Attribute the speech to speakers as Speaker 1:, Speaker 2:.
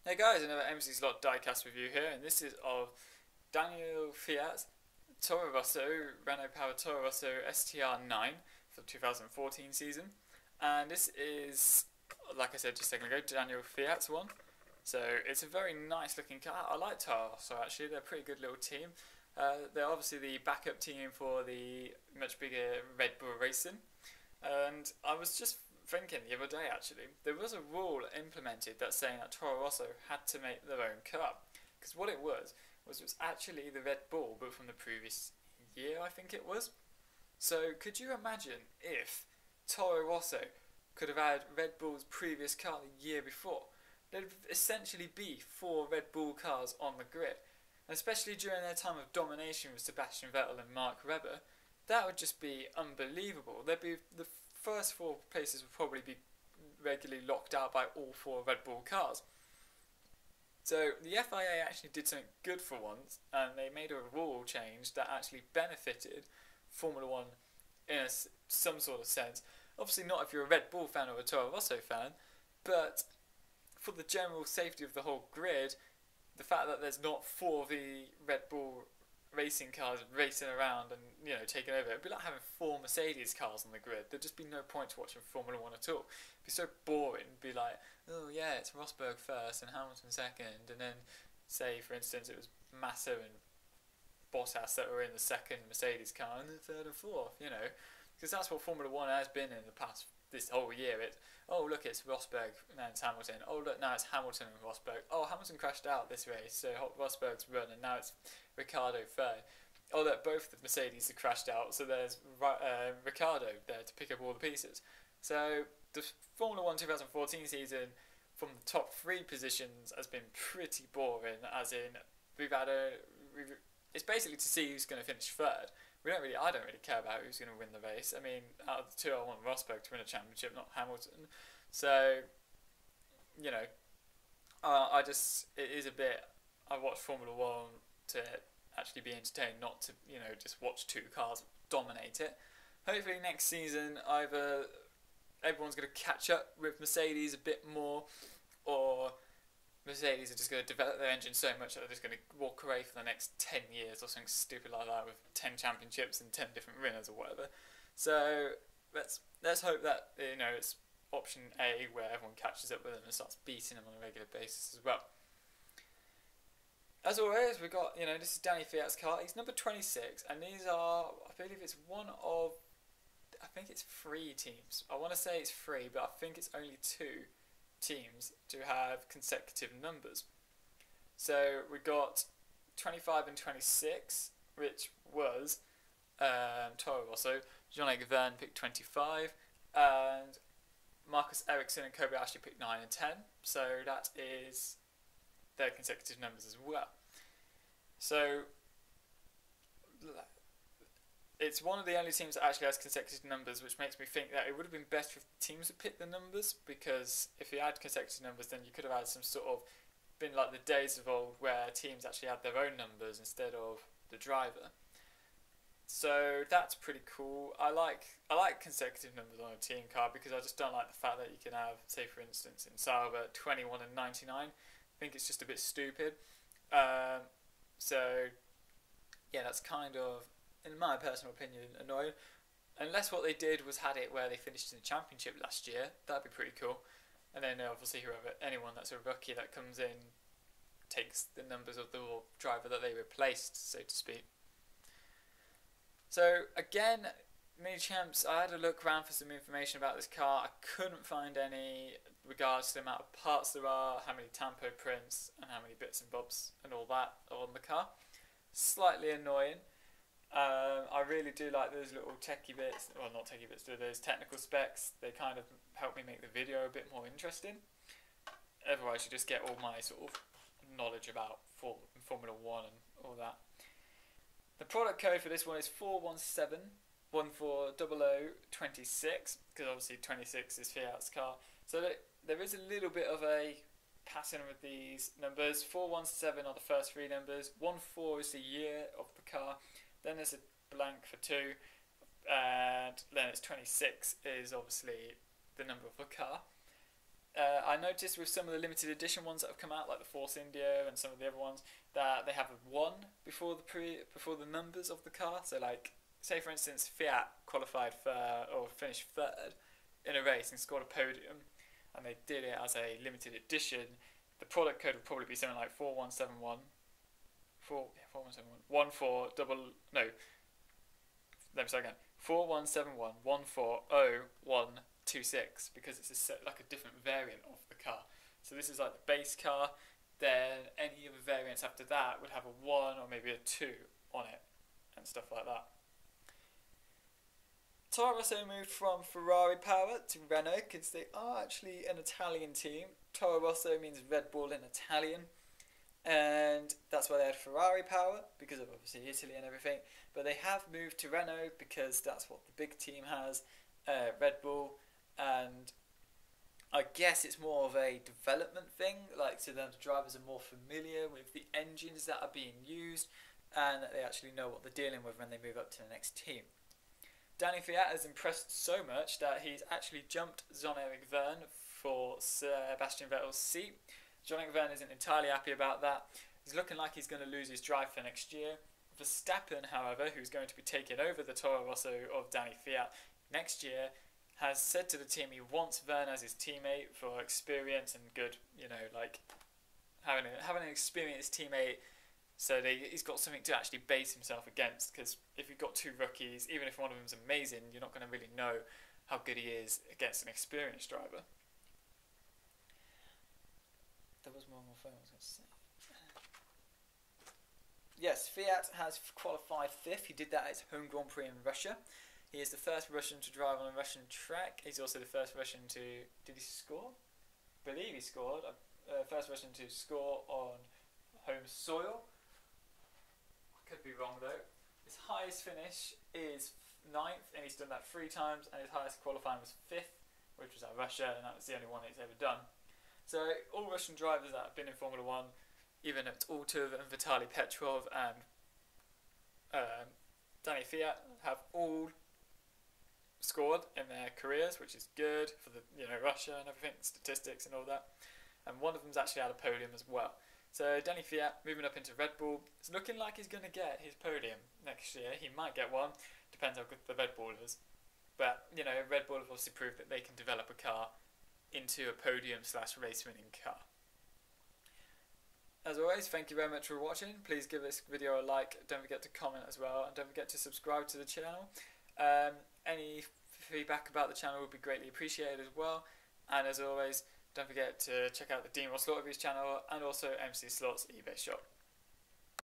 Speaker 1: Hey guys, another MC Slot diecast review here, and this is of D.Kvyat Toro Rosso Renault Power Toro Rosso STR9 for the 2014 season. And this is, like I said just a second ago, D.Kvyat's one. So it's a very nice looking car. I like Toro Rosso actually, they're a pretty good little team. They're obviously the backup team for the much bigger Red Bull Racing. And I was just thinking the other day actually, there was a rule implemented that's saying that Toro Rosso had to make their own car. Because what it was actually the Red Bull, but from the previous year, I think it was. So could you imagine if Toro Rosso could have had Red Bull's previous car the year before? There'd essentially be 4 Red Bull cars on the grid. And especially during their time of domination with Sebastian Vettel and Mark Webber, that would just be unbelievable. There'd be the first 4 places would probably be regularly locked out by all 4 Red Bull cars. So the FIA actually did something good for once, and they made a rule change that actually benefited Formula 1 in some sort of sense. Obviously not if you're a Red Bull fan or a Toro Rosso fan, but for the general safety of the whole grid, the fact that there's not 4 of the Red Bull racing cars racing around and taking over, it'd be like having 4 Mercedes cars on the grid. There'd just be no point to watching Formula 1 at all. It'd be so boring. It'd be like, oh yeah, it's Rosberg first and Hamilton second, and then say for instance it was Massa and Bottas that were in the second Mercedes car and the third and fourth, because that's what Formula 1 has been in the past this whole year. Oh look, it's Rosberg and then it's Hamilton. Oh look, now it's Hamilton and Rosberg. Oh, Hamilton crashed out this race, so Rosberg's run, and now it's Ricciardo third. Oh look, both the Mercedes have crashed out, so there's Ricciardo there to pick up all the pieces. So the Formula 1 2014 season from the top 3 positions has been pretty boring, as in it's basically to see who's going to finish third. I don't really care about who's going to win the race. I mean, out of the 2, I want Rosberg to win a championship, not Hamilton. So, it is a bit, I watch Formula 1 to actually be entertained, not to, just watch 2 cars dominate it. Hopefully next season, either everyone's going to catch up with Mercedes a bit more, or Mercedes are just going to develop their engine so much that they're just going to walk away for the next 10 years or something stupid like that, with 10 championships and 10 different winners or whatever. So let's hope that it's option A, where everyone catches up with them and starts beating them on a regular basis as well. As always, we've got, this is D.Kvyat's car. He's number 26, and these are, I believe it's one of, I think it's 3 teams. I want to say it's 3, but I think it's only 2 teams to have consecutive numbers. So we got 25 and 26, which was Toro Rosso. Jean-Luc Verne picked 25, and Marcus Ericsson and Kobe Ashley picked 9 and 10. So that is their consecutive numbers as well. So it's one of the only teams that actually has consecutive numbers, which makes me think that it would have been better if the teams had picked the numbers, because if you had consecutive numbers, then you could have had some sort of, been like the days of old where teams actually had their own numbers instead of the driver. So that's pretty cool. I like consecutive numbers on a team car, because I just don't like the fact that you can have, say for instance in Sauber, 21 and 99. I think it's just a bit stupid. So yeah, that's kind of, in my personal opinion, annoying. Unless what they did was had it where they finished in the championship last year, that'd be pretty cool. And then obviously anyone that's a rookie that comes in takes the numbers of the driver that they replaced, so to speak. So again, Minichamps, I had a look around for some information about this car. I couldn't find any regards to the amount of parts there are, how many tampo prints, and how many bits and bobs and all that on the car. Slightly annoying. I really do like those little techie bits, well not techie bits, those technical specs. They kind of help me make the video a bit more interesting. Otherwise you just get all my sort of knowledge about Formula 1 and all that. The product code for this one is 417140026, because obviously 26 is Fiat's car. So there is a little bit of a pattern with these numbers. 417 are the first 3 numbers, 14 is the year of the car, then there's a blank for 2, and then it's 26 is obviously the number of the car. I noticed with some of the limited edition ones that have come out, like the Force India and some of the other ones, that they have a 1 before the numbers of the car. So like, say for instance, Fiat qualified for or finished third in a race and scored a podium, and they did it as a limited edition. The product code would probably be something like 4171. 4171 14 double no. Let me start again. 4171 140 because it's like a different variant of the car. So this is like the base car. Then any other variants after that would have a 1 or maybe a 2 on it and stuff like that. Toro Rosso moved from Ferrari power to Renault because they are actually an Italian team. Toro Rosso means Red Bull in Italian, and that's why they had Ferrari power, because of obviously Italy and everything. But they have moved to Renault because that's what the big team has, Red Bull, and I guess it's more of a development thing, like so the drivers are more familiar with the engines that are being used, and that they actually know what they're dealing with when they move up to the next team. Kvyat has impressed so much that he's actually jumped Jean-Eric Vergne for Sebastian Vettel's seat. Jean-Eric Vergne isn't entirely happy about that. He's looking like he's going to lose his drive for next year. Verstappen, however, who's going to be taking over the Toro Rosso of Kvyat next year, has said to the team he wants Vergne as his teammate for experience and good, like having an experienced teammate, so he's got something to actually base himself against. Because if you've got 2 rookies, even if one of them's amazing, you're not going to really know how good he is against an experienced driver. There was one more thing I was going to say. Yes, Fiat has qualified 5th. He did that at his home Grand Prix in Russia. He is the first Russian to drive on a Russian track. He's also the first Russian to... Did he score? I believe he scored. First Russian to score on home soil. I could be wrong though. His highest finish is 9th, and he's done that 3 times, and his highest qualifying was 5th, which was at Russia, and that was the only one he's ever done. So all Russian drivers that have been in Formula 1, even if it's all 2 of them, Vitaly Petrov and Kvyat, have all scored in their careers, which is good for the Russia and everything, statistics and all that. And one of them's actually had a podium as well. So Kvyat moving up into Red Bull. It's looking like he's going to get his podium next year. He might get one, depends how good the Red Bull is. But Red Bull have obviously proved that they can develop a car into a podium/race winning car. As always, thank you very much for watching. Please give this video a like. Don't forget to comment as well, and don't forget to subscribe to the channel. Any feedback about the channel would be greatly appreciated as well. And as always, don't forget to check out the Dean Ross Slaughter's channel and also MC Slots eBay shop.